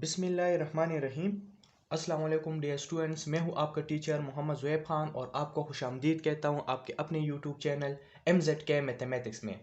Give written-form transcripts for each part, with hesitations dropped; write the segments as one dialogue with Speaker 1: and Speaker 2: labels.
Speaker 1: बिस्मिल्लाहिर्रहमानिर्रहीम। अस्सलाम वालेकुम डियर स्टूडेंट्स, मैं हूं आपका टीचर मोहम्मद ज़ुहैब खान और आपको खुशामदीद कहता हूं आपके अपने यूट्यूब चैनल MZK मैथमेटिक्स में।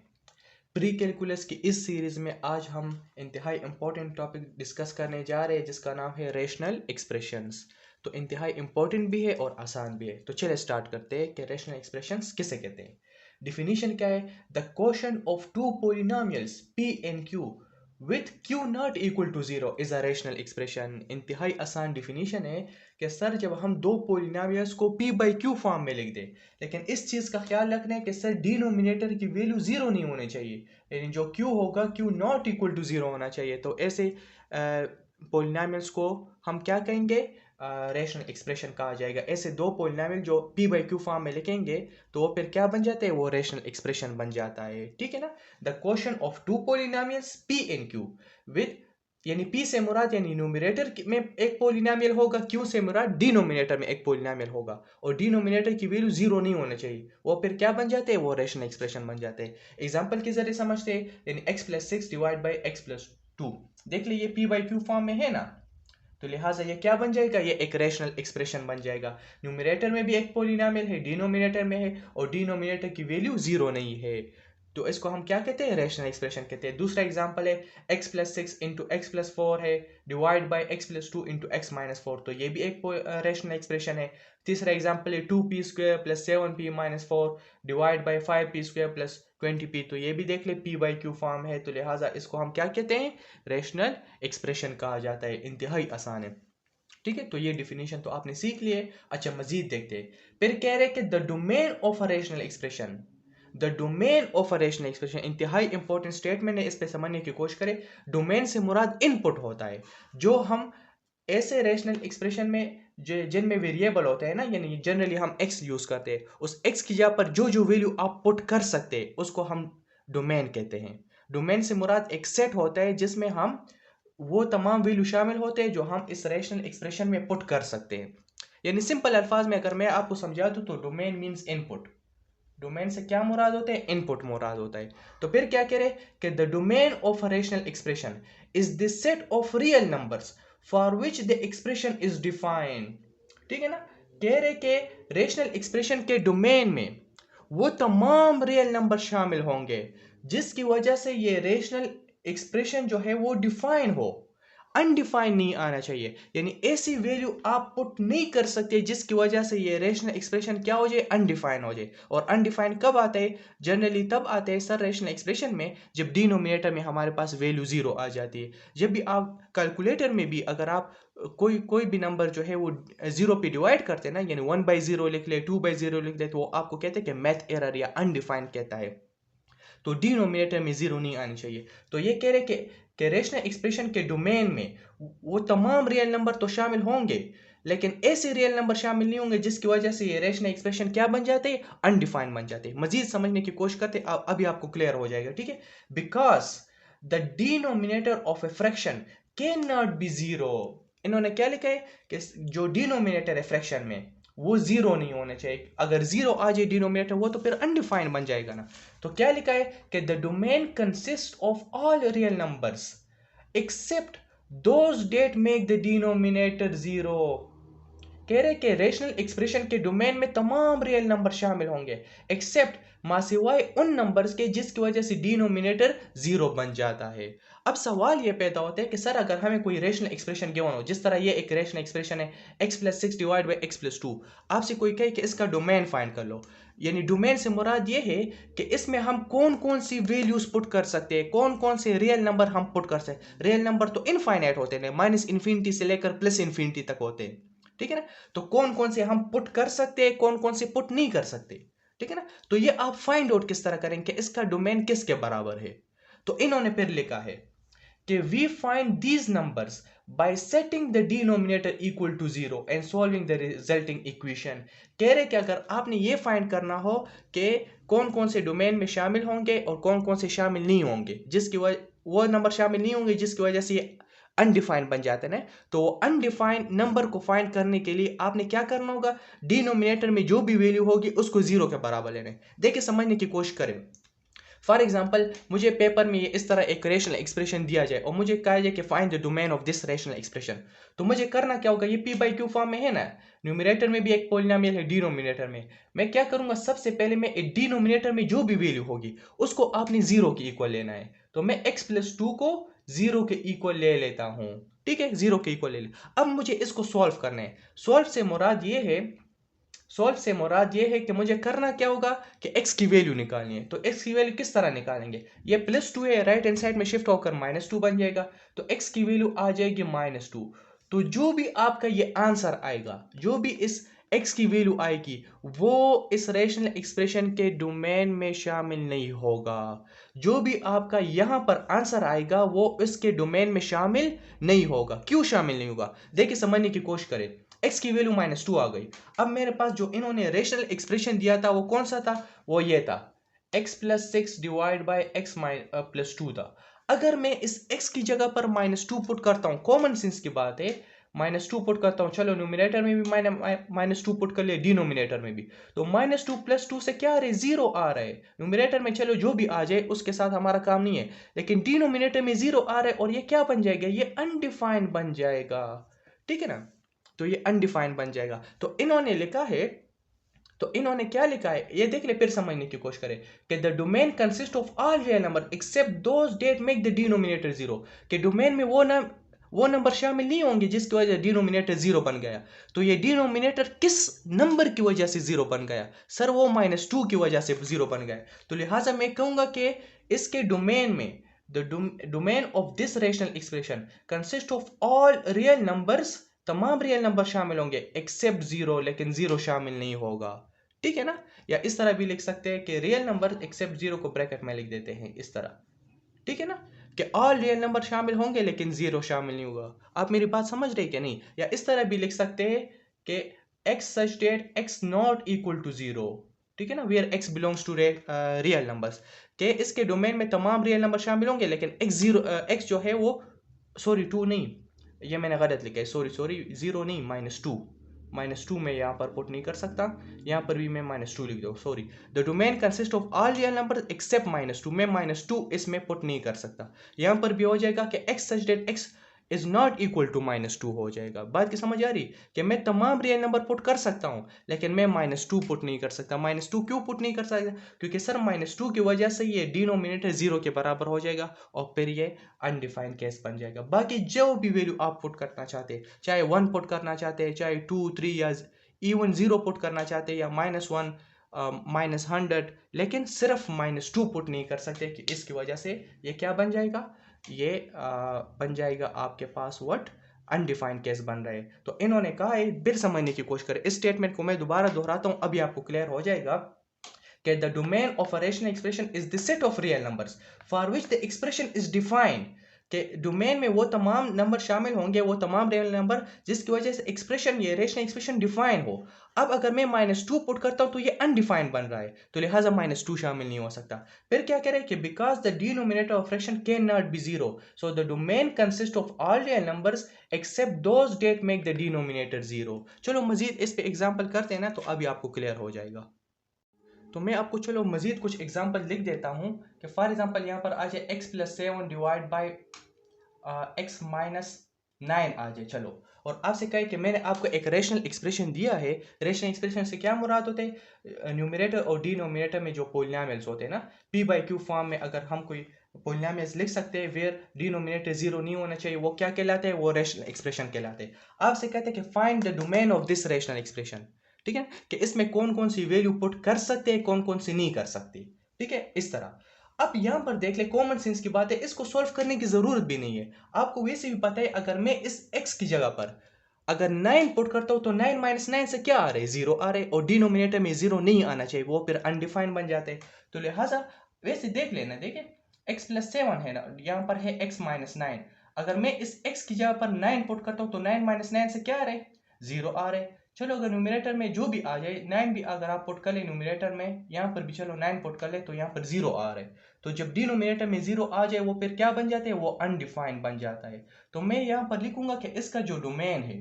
Speaker 1: प्री कैलकुलस की इस सीरीज़ में आज हम इंतहाई इंपॉर्टेंट टॉपिक डिस्कस करने जा रहे हैं जिसका नाम है रेशनल एक्सप्रेशंस। तो इंतहाई इंपॉर्टेंट भी है और आसान भी है। तो चलिए स्टार्ट करते हैं कि रेशनल एक्सप्रेशंस किसे कहते हैं। डिफिनीशन क्या है? The quotient of two polynomials P and Q with Q not equal to 0 is a rational expression। इंतहाई आसान डिफिनीशन है कि सर जब हम दो पोलिनोमियल्स को P by Q फॉर्म में लिख दें, लेकिन इस चीज़ का ख्याल रखना है कि सर डिनोमिनेटर की वैल्यू ज़ीरो नहीं होनी चाहिए, यानी जो Q होगा Q not equal to zero होना चाहिए। तो ऐसे पोलिनोमियल्स को हम क्या कहेंगे? रेशनल एक्सप्रेशन कहा जाएगा। ऐसे दो पोलिनोमियल जो P by Q फॉर्म में लिखेंगे तो वो फिर क्या बन जाते हैं? वो रेशनल एक्सप्रेशन बन जाता है। ठीक है ना? The quotient of two polynomials P and Q with, यानी P से मुराद यानी न्यूमरेटर में एक पोलिनोमियल होगा, Q से मुराद डिनोमिनेटर में एक पोलिनोमियल होगा और डिनोमिनेटर की वैल्यू जीरो नहीं होनी चाहिए। वो फिर क्या बन जाते हैं? वो रेशनल एक्सप्रेशन बन जाते हैं। एग्जांपल के जरिए समझते हैं, यानी x+6 डिवाइड बाई x+2। देख लीजिए P by Q फॉर्म में है ना, तो लिहाजा ये क्या बन जाएगा? ये एक रेशनल एक्सप्रेशन बन जाएगा। न्यूमरेटर में भी एक पोलिनोमियल है, डिनोमिनेटर में है और डिनोमिनेटर की वैल्यू जीरो नहीं है, तो इसको हम क्या कहते हैं? रेशनल एक्सप्रेशन कहते हैं। दूसरा एग्जांपल है x+6 इंटू x+4 है divide by x+2 into x-4, तो ये भी एक रेशनल एक्सप्रेशन है। तीसरा एग्जांपल है 2p² plus 7p-4 divide by 5p² plus 20p, तो ये भी देख ले P by Q फॉर्म है, तो लिहाजा इसको हम क्या कहते हैं? रेशनल एक्सप्रेशन कहा जाता है। इंतहाई आसान है। ठीक है, तो ये डिफिनीशन तो आपने सीख लिए। अच्छा, मजीद देखते हैं। फिर कह रहे कि the domain of a rational expression, the domain of a rational expression इंतहाई इंपॉर्टेंट स्टेटमेंट है, इस पे समझने की कोशिश करें। डोमेन से मुराद इनपुट होता है, जो हम ऐसे रेशनल एक्सप्रेशन में जिनमें वेरिएबल होते हैं ना, यानी जनरली हम x यूज करते हैं, उस x की जगह पर जो जो वैल्यू आप पुट कर सकते हैं उसको हम डोमेन कहते हैं। डोमेन से मुराद एक सेट होता है जिसमें हम वो तमाम वैल्यू शामिल होते हैं जो हम इस रेशनल एक्सप्रेशन में पुट कर सकते हैं। यानी सिंपल अल्फाज में अगर मैं आपको समझा दूं तो डोमेन मींस इनपुट। डोमेन से क्या मुराद होता है? इनपुट मुराद होता है। तो फिर क्या कह रहे कि the domain of a rational expression is the set of real numbers for which the expression is defined. ठीक है ना? कह रहे कि रेशनल एक्सप्रेशन के डोमेन में वो तमाम रियल नंबर शामिल होंगे जिसकी वजह से ये रेशनल एक्सप्रेशन जो है वो डिफाइन हो। अनडिफाइंड नहीं आना चाहिए, यानी ऐसी वैल्यू आप पुट नहीं कर सकते जिसकी वजह से ये रेशनल एक्सप्रेशन क्या हो जाए? अनडिफाइन हो जाए। और अनडिफाइन कब आता है? जनरली तब आता है सर रेशनल एक्सप्रेशन में जब डिनोमिनेटर में हमारे पास वैल्यू जीरो आ जाती है। जब भी आप कैलकुलेटर में भी अगर आप कोई कोई भी नंबर जो है वो जीरो पे डिवाइड करते हैं ना, यानी 1/0 लिख ले, 2/0 लिख ले, तो वो आपको कहते हैं कि मैथ एरर या अनडिफाइंड कहता है। तो डिनोमिनेटर में जीरो नहीं आनी चाहिए। तो ये कह रहे कि रेशनल एक्सप्रेशन के डोमेन में वो तमाम रियल नंबर तो शामिल होंगे, लेकिन ऐसे रियल नंबर शामिल नहीं होंगे जिसकी वजह से ये रेशनल एक्सप्रेशन क्या बन जाते हैं? अनडिफाइंड बन जाते हैं। मजीद समझने की कोशिश करते हैं, अभी आपको क्लियर हो जाएगा। ठीक है, because the denominator of a fraction can not be zero. इन्होंने क्या लिखा है कि जो डिनोमिनेटर है फ्रैक्शन में वो जीरो नहीं होना चाहिए। अगर जीरो आ जाए डिनोमिनेटर वो तो फिर अनडिफाइंड बन जाएगा ना। तो क्या लिखा है कि the domain consist of all real numbers except those that make the denominator zero. कह रहे कि रेशनल एक्सप्रेशन के डोमेन में तमाम रियल नंबर शामिल होंगे एक्सेप्ट सिवाय उन नंबर्स के जिसकी वजह से डिनोमिनेटर जीरो बन जाता है। अब सवाल यह पैदा होता है कि सर अगर हमें कोई रेशनल एक्सप्रेशन गिवन हो, जिस तरह ये एक रेशनल एक्सप्रेशन है x+6 डिवाइड बाई x+2, आपसे कोई कहे कि इसका डोमेन फाइंड कर लो, यानी डोमेन से मुराद ये है कि इसमें हम कौन कौन सी वैल्यूज पुट कर सकते हैं, कौन कौन से रियल नंबर हम पुट कर सकते हैं। रियल नंबर तो इनफाइनाइट होते हैं, -∞ से लेकर +∞ तक होते हैं। ठीक है ना? तो कौन कौन से हम पुट कर सकते हैं, कौन कौन से पुट नहीं कर सकते। ठीक है ना? तो ये आप फाइंड आउट किस तरह करेंगे कि इसका डोमेन किसके बराबर है। तो इन्होंने फिर लिखा है कि we find these numbers by setting the denominator equal to zero and solving the resulting equation. कह रहे कि अगर आपने ये फाइंड करना हो कि कौन कौन से डोमेन में शामिल होंगे और कौन कौन से शामिल नहीं होंगे, जिसकी वजह वो नंबर शामिल नहीं होंगे जिसकी वजह से ये अनडिफाइंड बन जाते हैं, तो अनडिफाइंड नंबर को फाइंड करने के लिए आपने क्या करना होगा? डिनोमिनेटर में जो भी वैल्यू होगी उसको जीरो के बराबर लेना है। देखिए समझने की कोशिश करें। फॉर एग्जाम्पल मुझे पेपर में ये इस तरह एक रेशनल एक्सप्रेशन दिया जाए और मुझे कहा जाए कि find the domain of this rational expression, तो मुझे करना क्या होगा, ये पी बाई क्यू फॉर्म में है ना, न्यूमरेटर में भी एक पॉलिनोमियल है, डिनोमिनेटर में मैं क्या करूंगा, सबसे पहले मैं डिनोमिनेटर में जो भी वैल्यू होगी उसको आपने जीरो के इक्वल लेना है, तो मैं x प्लस 2 को जीरो के इक्वल ले लेता हूं, ठीक है, जीरो के इक्वल ले ले। अब मुझे इसको सॉल्व करना है, सॉल्व से मुराद ये है कि मुझे करना क्या होगा कि x की वैल्यू निकालनी है। तो x की वैल्यू किस तरह निकालेंगे, ये प्लस 2 है, राइट हैंड साइड में शिफ्ट होकर माइनस 2 बन जाएगा, तो x की वैल्यू आ जाएगी माइनस 2। तो जो भी आपका ये आंसर आएगा, जो भी इस x की वैल्यू आएगी वो इस रेशनल एक्सप्रेशन के डोमेन में शामिल नहीं होगा। जो भी आपका यहां पर आंसर आएगा वो इसके डोमेन में शामिल नहीं होगा। क्यों शामिल नहीं होगा, देखिए समझने की कोशिश करें। x की वैल्यू माइनस 2 आ गई, अब मेरे पास जो इन्होंने रेशनल एक्सप्रेशन दिया था वो कौन सा था, वो ये था x plus 6 divide by x plus 2 था। अगर मैं इस x की जगह पर माइनस 2 पुट करता हूं, कॉमन सेंस की बात है, माइनस 2 पुट करता हूं, चलो न्यूमिनेटर में भी माइनस 2 पुट कर लिया, डिनोमिनेटर में भी, तो माइनस 2 प्लस 2 से क्या आ रहा है, जीरो आ रहा है। न्यूमिनेटर में चलो जो भी आ जाए उसके साथ हमारा काम नहीं है, लेकिन डिनोमिनेटर में जीरो आ रहा है और ये क्या बन जाएगा, ये अनडिफाइंड बन जाएगा, ठीक है ना, तो ये अनडिफाइंड बन जाएगा। तो इन्होंने लिखा है, तो इन्होंने क्या लिखा है ये देख ले, फिर समझने की कोशिश करें कि the domain consist of all real number except those that make the denominator zero, कि डोमेन में वो नंबर शामिल नहीं होंगे जिसकी वजह से डिनोमिनेटर जीरो बन गया। तो ये डिनोमिनेटर किस नंबर की वजह से जीरो बन गया, सर वो माइनस 2 की वजह से जीरो बन गया। तो लिहाजा मैं कहूंगा कि इसके डोमेन में the domain of this rational expression consist of all real numbers, तमाम रियल नंबर शामिल होंगे एक्सेप्ट जीरो, लेकिन जीरो शामिल नहीं होगा, ठीक है ना। या इस तरह भी लिख सकते हैं कि रियल नंबर एक्सेप्ट जीरो को ब्रैकेट में लिख देते हैं इस तरह, ठीक है ना, कि ऑल रियल नंबर शामिल होंगे लेकिन जीरो शामिल नहीं होगा। आप मेरी बात समझ रहे कि नहीं। या इस तरह भी लिख सकते हैं कि x such that x not equal to zero, ठीक है ना, where x belongs to real numbers, के इसके डोमेन में तमाम रियल नंबर शामिल होंगे लेकिन x जो है वो, सॉरी 2 नहीं, ये मैंने गलत लिखा है, सॉरी जीरो नहीं, माइनस टू में यहाँ पर पुट नहीं कर सकता, यहाँ पर भी मैं माइनस 2 लिख दूँ, sorry. The domain consist of all real number accept minus 2, मैं माइनस 2 इसमें पुट नहीं कर सकता। यहाँ पर भी हो जाएगा कि x such that x is not equal to minus 2 हो जाएगा। बात की समझ आ रही कि मैं तमाम रियल नंबर पुट कर सकता हूँ लेकिन मैं माइनस 2 पुट नहीं कर सकता। माइनस 2 क्यों पुट नहीं कर सकता, क्योंकि सर माइनस 2 की वजह से ये डिनोमिनेटर जीरो के बराबर हो जाएगा और फिर ये अनडिफाइंड केस बन जाएगा। बाकी जो भी वैल्यू आप पुट करना चाहते हैं, चाहे 1 पुट करना चाहते हैं, चाहे 2 3 या इवन 0 पुट करना चाहते हैं, या -1 -100, लेकिन सिर्फ -2 पुट नहीं कर सकते कि इसकी वजह से ये क्या बन जाएगा, ये बन जाएगा आपके पास व्हाट, अनडिफाइंड केस बन रहा है। तो इन्होंने कहा है, फिर समझने की कोशिश करें, इस स्टेटमेंट को मैं दोबारा दोहराता हूं, अभी आपको क्लियर हो जाएगा कि the domain of a rational expression is the set of real numbers for which the expression is defined, के डोमेन में वो तमाम नंबर शामिल होंगे, वो तमाम रियल नंबर जिसकी वजह से एक्सप्रेशन, ये रेशनल एक्सप्रेशन डिफाइन हो। अब अगर मैं -2 पुट करता हूं तो ये अनडिफाइंड बन रहा है, तो लिहाजा -2 शामिल नहीं हो सकता। फिर क्या कह रहे हैं कि because the denominator of fraction can not be zero, so the domain consist of all real numbers except those that make the denominator zero. चलो मजीद इस पे एग्जांपल करते हैं ना, तो अभी आपको क्लियर हो जाएगा। तो मैं आपको चलो मजीद कुछ एग्जांपल लिख देता हूं कि फॉर एग्जांपल यहाँ पर आ जाए x plus 7 divide by x minus 9 आ जाए। चलो, और आपसे कहे कि मैंने आपको एक रेशनल एक्सप्रेशन दिया है, रेशनल एक्सप्रेशन से क्या मुराद होते हैं, न्यूमरेटर और डिनोमिनेटर में जो पोलिनोमियल्स होते हैं ना, पी बाई क्यू फॉर्म में अगर हम कोई पोलिनोमियल्स लिख सकते हैं वेयर डिनोमिनेटर जीरो नहीं होना चाहिए, वो क्या कहलाते हैं, वो रेशनल एक्सप्रेशन कहलाते हैं। आपसे कहते हैं कि find the domain of this rational expression, ठीक है, कि इसमें कौन कौन सी वैल्यू पुट कर सकते हैं, कौन कौन सी नहीं कर सकती, ठीक है, इस तरह। अब यहां पर देख ले, कॉमन सेंस की बात है, इसको सॉल्व करने की जरूरत भी नहीं है, आपको वैसे भी पता है। अगर मैं इस x की जगह पर अगर 9 पुट करता हूं तो 9 माइनस 9 से क्या आ रहा है, जीरो आ रहा है, और डिनोमिनेटर में जीरो नहीं आना चाहिए, वो फिर अनडिफाइंड बन जाते हैं। तो लिहाजा वैसे देख लेना, देखे x प्लस 7 है ना, यहाँ पर है x माइनस 9, अगर मैं इस x की जगह पर 9 पुट करता हूं तो 9 माइनस 9 से क्या आ रहा है, जीरो आ रहा है। चलो अगर न्यूमिनेटर में जो भी आ जाए, 9 भी अगर आप पुट कर ले न्यूमिनेटर में, यहाँ पर भी चलो 9 पुट कर ले, तो यहाँ पर जीरो आ रहा है। तो जब डिनोमिनेटर में जीरो आ जाए वो फिर क्या बन जाते हैं, वो अनडिफाइंड बन जाता है। तो मैं यहाँ पर लिखूंगा कि इसका जो डोमेन है,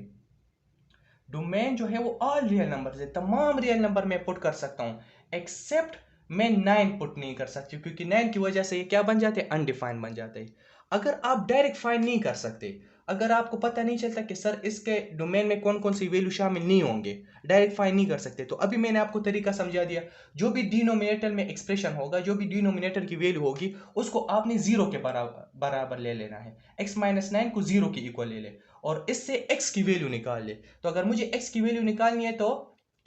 Speaker 1: डोमेन जो है वो ऑल रियल नंबर है, तमाम रियल नंबर में पुट कर सकता हूँ एक्सेप्ट मैं 9 पुट नहीं कर सकती क्योंकि 9 की वजह से ये क्या बन जाते हैं, अनडिफाइंड बन जाते हैं। अगर आप डायरेक्ट फाइंड नहीं कर सकते, अगर आपको पता नहीं चलता कि सर इसके डोमेन में कौन कौन सी वैल्यू शामिल नहीं होंगे, डायरेक्ट फाइंड नहीं कर सकते, तो अभी मैंने आपको तरीका समझा दिया। जो भी डिनोमिनेटर में एक्सप्रेशन होगा, जो भी डिनोमिनेटर की वैल्यू होगी, उसको आपने जीरो के बराबर ले लेना है। x माइनस 9 को जीरो के इक्वल ले ले और इससे x की वैल्यू निकाल ले। तो अगर मुझे x की वैल्यू निकालनी है तो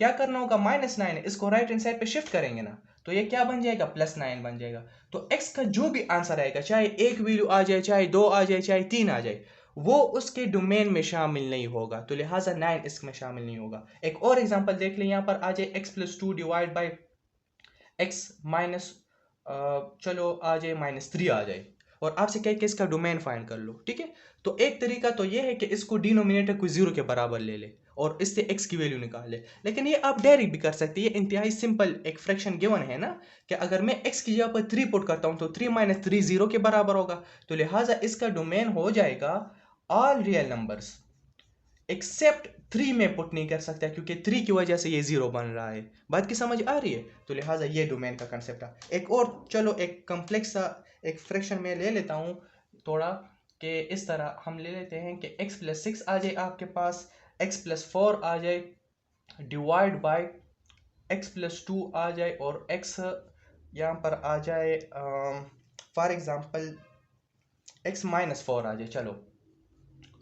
Speaker 1: क्या करना होगा, -9 है, इसको राइट हैंड साइड पे शिफ्ट करेंगे ना, तो ये क्या बन जाएगा, +9 बन जाएगा। तो x का जो भी आंसर आएगा, चाहे एक वैल्यू आ जाए, चाहे 2 आ जाए, चाहे 3 आ जाए, वो उसके डोमेन में शामिल नहीं होगा, तो लिहाजा 9 इसमें शामिल नहीं होगा। एक और एग्जांपल देख लें, यहाँ पर आ जाए x+2 divide by x minus चलो आ जाए -3 आ जाए, और आपसे कहे कि इसका डोमेन फाइंड कर लो, ठीक है। तो एक तरीका तो ये है कि इसको डिनोमिनेटर को जीरो के बराबर ले ले और इससे x की वैल्यू निकाल ले, लेकिन ये आप डायरेक्ट भी कर सकते हैं। ये इंतहाई सिंपल एक फ्रैक्शन गिवन है ना, कि अगर मैं x की जगह पर 3 पुट करता हूं तो 3 माइनस 3 जीरो के बराबर होगा, तो लिहाजा इसका डोमेन हो जाएगा ऑल रियल नंबर्स एक्सेप्ट 3 में पुट नहीं कर सकता क्योंकि 3 की वजह से ये जीरो बन रहा है। बात की समझ आ रही है? तो लिहाजा ये डोमेन का कंसेप्ट है। एक और चलो एक कॉम्प्लेक्स सा एक फ्रैक्शन में ले लेता हूँ थोड़ा, कि इस तरह हम ले लेते हैं कि x+6 आ जाए आपके पास, x+4 आ जाए डिवाइड बाय x+2 आ जाए और x यहाँ पर आ जाए फॉर एग्जांपल x-4 आ जाए, चलो,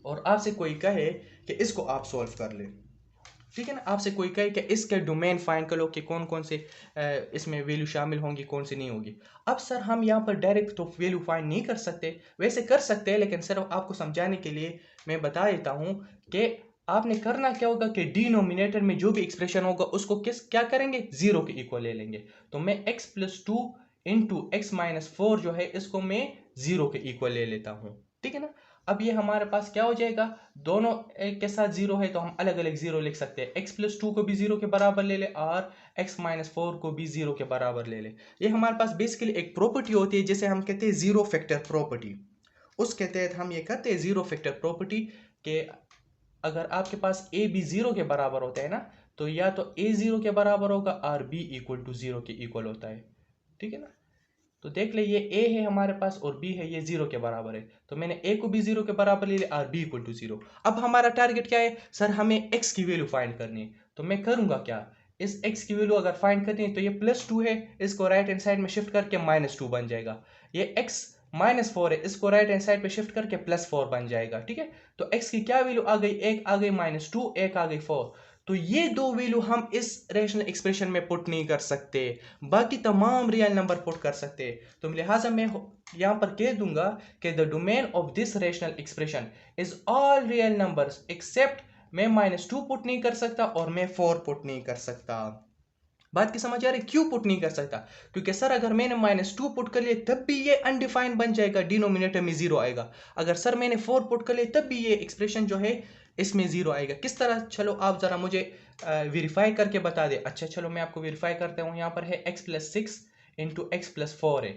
Speaker 1: और आपसे कोई कहे कि इसको आप सॉल्व कर ले, ठीक है ना, आपसे कोई कहे कि इसके डोमेन फाइंड करो कि कौन कौन से इसमें वैल्यू शामिल होंगी, कौन सी नहीं होगी। अब सर हम यहाँ पर डायरेक्ट तो वैल्यू फाइंड नहीं कर सकते, वैसे कर सकते हैं, लेकिन सिर्फ आपको समझाने के लिए मैं बता देता हूँ कि आपने करना क्या होगा कि डिनोमिनेटर में जो भी एक्सप्रेशन होगा उसको क्या करेंगे, जीरो के इक्वल ले लेंगे। तो मैं x+2 इंटू x-4 जो है इसको मैं जीरो के इक्वल ले लेता हूँ, ठीक है ना। अब ये हमारे पास क्या हो जाएगा, दोनों एक के साथ जीरो है तो हम अलग अलग जीरो लिख सकते हैं। x+2 को भी जीरो के बराबर ले ले और x-4 को भी जीरो के बराबर ले ले। ये हमारे पास बेसिकली एक प्रॉपर्टी होती है जिसे हम कहते हैं जीरो फैक्टर प्रॉपर्टी। उसके तहत हम ये कहते हैं जीरो फैक्टर प्रॉपर्टी के अगर आपके पास a भी जीरो के बराबर होता है ना, तो या तो a जीरो के बराबर होगा और b इक्वल टू जीरो के इक्वल होता है, ठीक है ना। तो देख ले ये a है हमारे पास और b है, ये जीरो के बराबर है, तो मैंने a को भी जीरो के बराबर ले लिया और b इक्वल टू जीरो। अब हमारा टारगेट क्या है, सर हमें x की वैल्यू फाइंड करनी है। तो मैं करूंगा क्या, इस x की वैल्यू अगर फाइंड करनी है तो ये +2 है, इसको राइट हैंड साइड में शिफ्ट करके -2 बन जाएगा। ये x-4 है, इसको राइट हैंड साइड पे शिफ्ट करके +4 बन जाएगा, ठीक है। तो x की क्या वैल्यू आ गई, एक आ गई -2, एक आ गई 4। तो ये दो वैल्यू हम इस रेशनल एक्सप्रेशन में पुट नहीं कर सकते, बाकी तमाम रियल नंबर पुट कर सकते। तो लिहाजा मैं यहाँ पर कह दूंगा कि the domain of this rational expression is all real numbers accept, मैं -2 पुट नहीं कर सकता और मैं 4 पुट नहीं कर सकता। बात की समझ आ रही, क्यों पुट नहीं कर सकता, क्योंकि सर अगर मैंने -2 पुट कर लिया तब भी ये अनडिफाइंड बन जाएगा, डिनोमिनेटर में जीरो आएगा। अगर सर मैंने 4 पुट कर लिया तब भी ये एक्सप्रेशन जो है इसमें जीरो आएगा। किस तरह, चलो आप जरा मुझे वेरीफाई करके बता दे। अच्छा चलो मैं आपको वेरीफाई करता हूँ, यहाँ पर है x+6 इंटू x+4 है,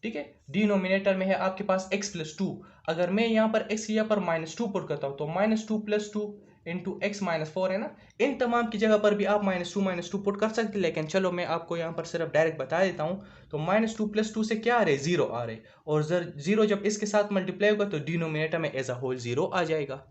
Speaker 1: ठीक है। डिनोमिनेटर में है आपके पास x+2, अगर मैं यहाँ पर x यहाँ पर -2 पुट करता हूँ तो -2+2 इंटू x-4 है ना। इन तमाम की जगह पर भी आप -2 पुट कर सकते हैं, लेकिन चलो मैं आपको यहाँ पर सिर्फ डायरेक्ट बता देता हूँ। तो -2+2 से क्या आ रहे, जीरो आ रहे, और जीरो जब इसके साथ मल्टीप्लाई होगा तो डिनोमिनेटर में एज अ होल जीरो आ जाएगा।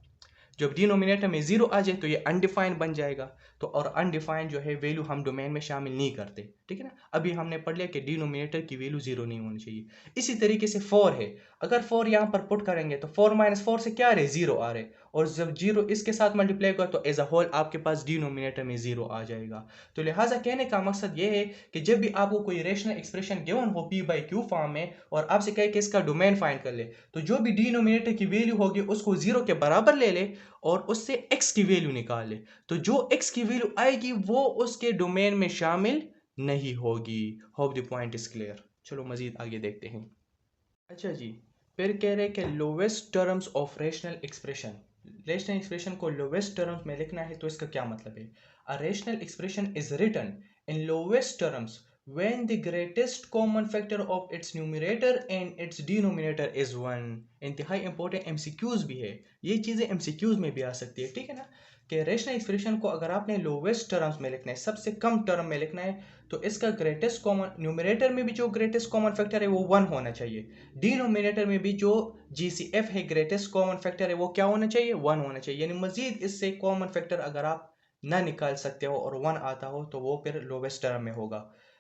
Speaker 1: जब डिनोमिनेटर में जीरो आ जाए तो ये अनडिफाइंड बन जाएगा। तो और अनडिफाइंड जो है वैल्यू हम डोमेन में शामिल नहीं करते, ठीक है ना। अभी हमने पढ़ लिया कि डिनोमिनेटर की वैल्यू जीरो नहीं होनी चाहिए। इसी तरीके से 4 है, अगर 4 यहाँ पर पुट करेंगे तो 4-4 से क्या आ रहे, जीरो आ रहे, और जब जीरो इसके साथ मल्टीप्लाई होगा तो एज अ होल आपके पास डिनोमिनेटर में जीरो आ जाएगा। तो लिहाजा कहने का मकसद ये है कि जब भी आपको कोई रेशनल एक्सप्रेशन गिवन हो p/q फॉर्म में और आपसे कहे कि इसका डोमेन फाइंड कर ले, तो जो भी डिनोमिनेटर की वैल्यू होगी उसको जीरो के बराबर ले ले और उससे x की वैल्यू निकाल ले। तो जो x की वैल्यू आएगी वो उसके डोमेन में शामिल नहीं होगी। Hope the point is clear. चलो मजीद आगे देखते हैं। अच्छा जी, फिर कह रहे कि lowest terms of rational expression, rational expression को लोवेस्ट टर्म्स में लिखना है, तो इसका क्या मतलब है। A rational expression is written in lowest terms when the greatest common factor of its numerator and its denominator is 1। इंतहाई इंपॉर्टेंट MCQs भी है, ये चीज़ें MCQs में भी आ सकती है, ठीक है ना। कि रेशनल एक्सप्रेशन को अगर आपने लोवेस्ट टर्म्स में लिखना है, सबसे कम टर्म में लिखना है, तो इसका ग्रेटेस्ट कॉमन न्यूमरेटर में भी जो ग्रेटेस्ट कॉमन फैक्टर है वो 1 होना चाहिए, डिनोमिनेटर में भी जो GCF है ग्रेटेस्ट कॉमन फैक्टर है वो क्या होना चाहिए, 1 होना चाहिए। यानी मजीद इससे कॉमन फैक्टर अगर आप ना निकाल सकते हो और 1 आता हो तो वो फिर लोवेस्ट टर्म में होगा।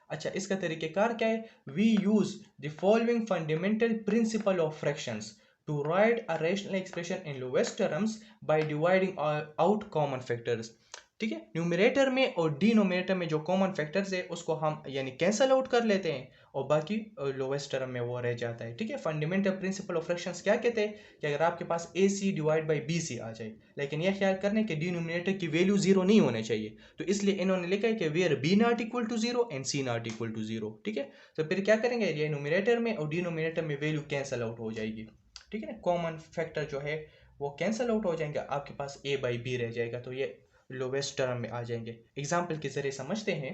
Speaker 1: अच्छा, इसका तरीक़ेकार क्या है? We use the following fundamental principle of fractions to write a rational expression in lowest terms by dividing out common factors. ठीक है, न्यूमरेटर में और डिनोमिनेटर में जो कॉमन फैक्टर्स है उसको हम यानी कैंसल आउट कर लेते हैं और बाकी लोवेस्ट टर्म में वो रह जाता है। ठीक है, फंडामेंटल प्रिंसिपल ऑफ फ्रैक्शंस क्या कहते हैं कि अगर आपके पास AC डिवाइड बाई BC आ जाए, लेकिन यह ख्याल करने कि डिनोमिनेटर की वैल्यू 0 नहीं होने चाहिए, तो इसलिए इन्होंने लिखा है कि where B not equal to 0 and C not equal to 0। ठीक है, तो फिर क्या करेंगे, ये न्यूमरेटर में और डिनोमिनेटर में वैल्यू कैंसल आउट हो जाएगी। ठीक है ना, कॉमन फैक्टर जो है वो कैंसल आउट हो जाएंगे, आपके पास A बाई B रह जाएगा, तो ये लोवेस्ट टर्म में आ जाएंगे। एग्जाम्पल के जरिए समझते हैं,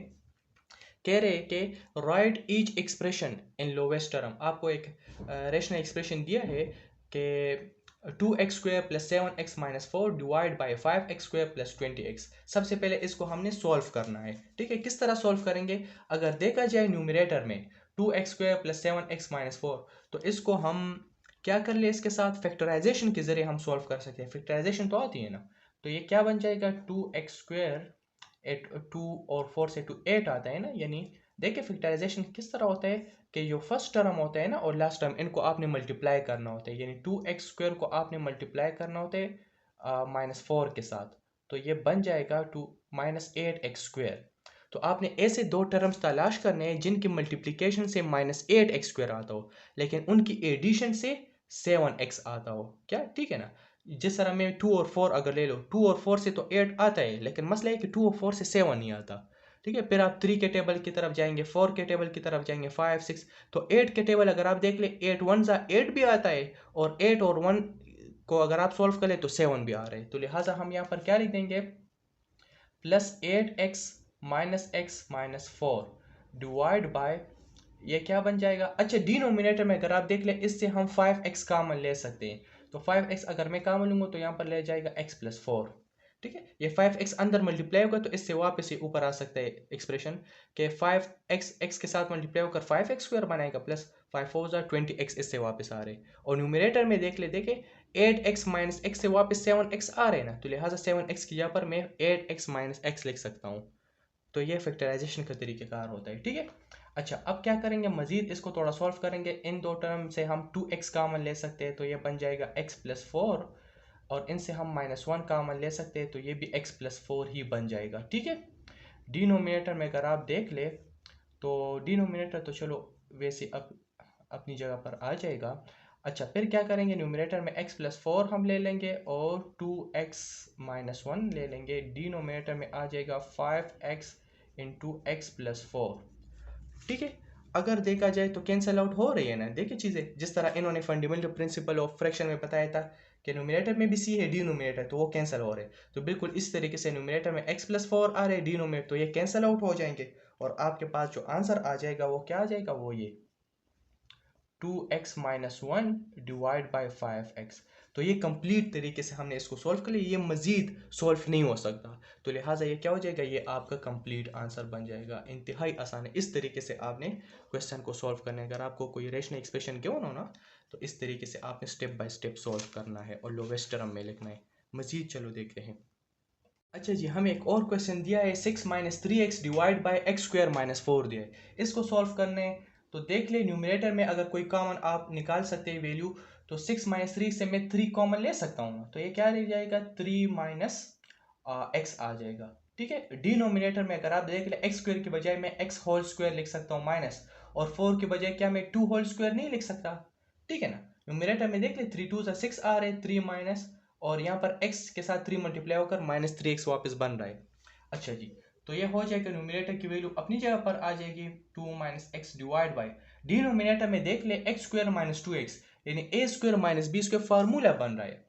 Speaker 1: कह रहे हैं कि right each expression in lowest term. आपको एक रेशनल एक्सप्रेशन दिया है कि 2x square plus 7x minus 4 divide by 5x square plus 20x। सबसे पहले इसको हमने सॉल्व करना है। ठीक है, किस तरह सॉल्व करेंगे? अगर देखा जाए न्यूमरेटर में 2x square plus 7x minus 4, तो इसको हम क्या कर ले, इसके साथ फैक्टराइजेशन के जरिए हम सॉल्व कर सकते हैं। फैक्टराइजेशन तो आती है ना, तो ये क्या बन जाएगा, 2x स्क्वायर 2 और 4 से 8 आता है ना। यानी देखिए फैक्टराइजेशन किस तरह होता है कि जो फर्स्ट टर्म होता है ना और लास्ट टर्म, इनको आपने मल्टीप्लाई करना होता है। यानी 2x स्क्वायर को आपने मल्टीप्लाई करना होता है -4 के साथ, तो ये बन जाएगा 2 -8x स्क्वायर। तो आपने ऐसे दो टर्म्स तलाश करने हैं जिनकी मल्टीप्लिकेशन से -8x स्क्वायर आता हो, लेकिन उनकी एडिशन से 7x आता हो। क्या ठीक है ना? जिस तरह में 2 और 4 अगर ले लो, 2 और 4 से तो 8 आता है, लेकिन मसला है कि 2 और 4 से 7 नहीं आता। ठीक है, फिर आप 3 के टेबल की तरफ जाएंगे, 4 के टेबल की तरफ जाएंगे, 5 6, तो 8 के टेबल अगर आप देख ले, 8 1 ज़ा 8 भी आता है, और 8 और 1 को अगर आप सॉल्व कर ले तो 7 भी आ रहे हैं। तो लिहाजा हम यहाँ पर क्या लिख देंगे, +8x minus x minus 4 divide by, ये क्या बन जाएगा। अच्छा, डिनोमिनेटर में अगर आप देख ले, इससे हम 5x कामन ले सकते हैं, तो 5x अगर मैं कामन लूंगा तो यहाँ पर ले जाएगा x प्लस 4। ठीक है, ये 5x अंदर मल्टीप्लाई होगा तो इससे वापस ही ऊपर आ सकता है एक्सप्रेशन के 5x x के साथ मल्टीप्लाई होकर 5x स्क्वायर बनाएगा, प्लस 5 4 20x इससे वापस आ रहे। और न्यूमरेटर में देख ले, देखे 8x माइनस x से वापस 7x आ रहे हैं ना, तो लिहाजा 7x की जगह पर मैं 8x माइनस x लिख सकता हूँ। तो ये फैक्टराइजेशन का तरीक़ेकार होता है। ठीक है, अच्छा अब क्या करेंगे, मजीद इसको थोड़ा सॉल्व करेंगे। इन दो टर्म से हम 2x कामन ले सकते हैं, तो ये बन जाएगा x प्लस 4, और इनसे हम -1 कामन ले सकते हैं, तो ये भी x प्लस 4 ही बन जाएगा। ठीक है, डिनोमिनेटर में अगर आप देख ले, तो डिनोमिनेटर तो चलो वैसे अपनी जगह पर आ जाएगा। अच्छा, फिर क्या करेंगे, न्यूमरेटर में x प्लस 4 हम ले लेंगे और 2x माइनस 1 ले लेंगे। डिनोमिनेटर में आ जाएगा 5x इंटू एक्स प्लस 4। ठीक है, अगर देखा जाए तो कैंसल आउट हो रही है ना। देखिए चीज़ें जिस तरह इन्होंने फंडामेंटल प्रिंसिपल ऑफ फ्रैक्शन में बताया था कि न्यूमरेटर में भी C है, डिनोमिनेटर तो वो कैंसिल हो रहे हैं, तो बिल्कुल इस तरीके से न्यूमरेटर में x प्लस 4 आ रहे हैं, डिनोमिनेटर तो ये कैंसिल आउट हो जाएंगे, और आपके पास जो आंसर आ जाएगा वो क्या आ जाएगा, वो ये 2x minus 1 divide by 5x। तो ये कंप्लीट तरीके से हमने इसको सॉल्व कर लिया, ये मज़ीद सॉल्व नहीं हो सकता, तो लिहाजा ये क्या हो जाएगा, ये आपका कंप्लीट आंसर बन जाएगा। इंतहाई आसान है, इस तरीके से आपने क्वेश्चन को सॉल्व करना है। अगर आपको कोई रेशनल एक्सप्रेशन गिवन हो ना, तो इस तरीके से आपने स्टेप बाय स्टेप सॉल्व करना है और लोवेस्ट टर्म में लिखना है। मज़ीद चलो देखते हैं। अच्छा जी, हमें एक और क्वेश्चन दिया है, 6 minus 3x divide by x square minus 4 दिया है। इसको सॉल्व करने, तो देख ले न्यूमरेटर में अगर कोई कॉमन आप निकाल सकते हैं वैल्यू, तो 6 माइनस 3 से मैं 3 कॉमन ले सकता हूँ, तो ये क्या रह जाएगा, 3 माइनस एक्स आ जाएगा। ठीक है, डिनोमिनेटर में अगर आप देख ले, एक्स स्क्वायर की बजाय मैं एक्स होल स्क्वायर लिख सकता हूँ माइनस, और 4 की बजाय क्या मैं 2 होल स्क्वायर नहीं लिख सकता। ठीक है ना, न्यूमरेटर में देख ले 3 2 6 आ रहे, 3 माइनस, और यहाँ पर x के साथ 3 मल्टीप्लाई होकर -3x वापस बन रहा है। अच्छा जी, तो ये हो जाएगा, न्यूमरेटर की वैल्यू अपनी जगह पर आ जाएगी 2 minus x divide by, denominator में देख ले x स्क्वायर माइनस 2x, यानी a square minus b square formula बन रहा है,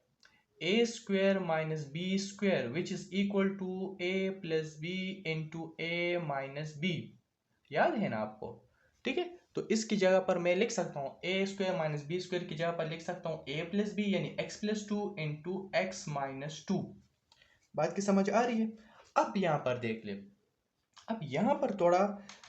Speaker 1: a square minus b square which is equal to a plus b into a minus b. याद है ना आपको? ठीक है, तो इसकी जगह पर मैं लिख सकता हूँ ए स्क्वायर माइनस बी स्क्वायर की जगह पर लिख सकता हूँ ए प्लस बी यानी x plus two into x minus two. बात की समझ आ रही है? अब यहाँ पर देख ले, अब यहाँ पर थोड़ा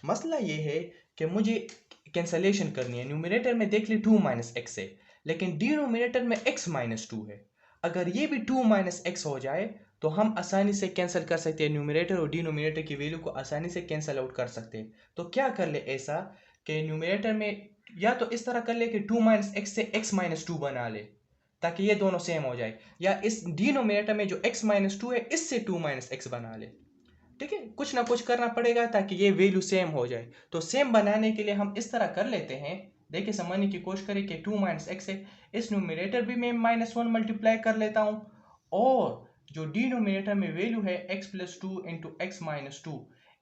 Speaker 1: मसला ये है कि मुझे कैंसलेशन करनी है। न्यूमरेटर में देख ले 2 माइनस एक्स है, लेकिन डिनोमिनेटर में x माइनस टू है। अगर ये भी 2 माइनस एक्स हो जाए तो हम आसानी से कैंसिल कर सकते हैं, न्यूमरेटर और डिनोमिनेटर की वैल्यू को आसानी से कैंसिल आउट कर सकते हैं। तो क्या कर ले ऐसा कि न्यूमरेटर में या तो इस तरह कर ले कि 2 माइनस एक्स से x माइनस टू बना ले ताकि ये दोनों सेम हो जाए, या इस डिनोमिनेटर में जो x माइनस टू है इससे 2 माइनस एक्स बना ले। ठीक है, कुछ ना कुछ करना पड़ेगा ताकि ये वैल्यू सेम हो जाए। तो सेम बनाने के लिए हम इस तरह कर लेते हैं, देखिए समझने की कोशिश करें कि 2 माइनस एक्स है, इस न्यूमरेटर भी मैं -1 मल्टीप्लाई कर लेता हूँ और जो डिनोमिनेटर में वैल्यू है x plus two into x minus two,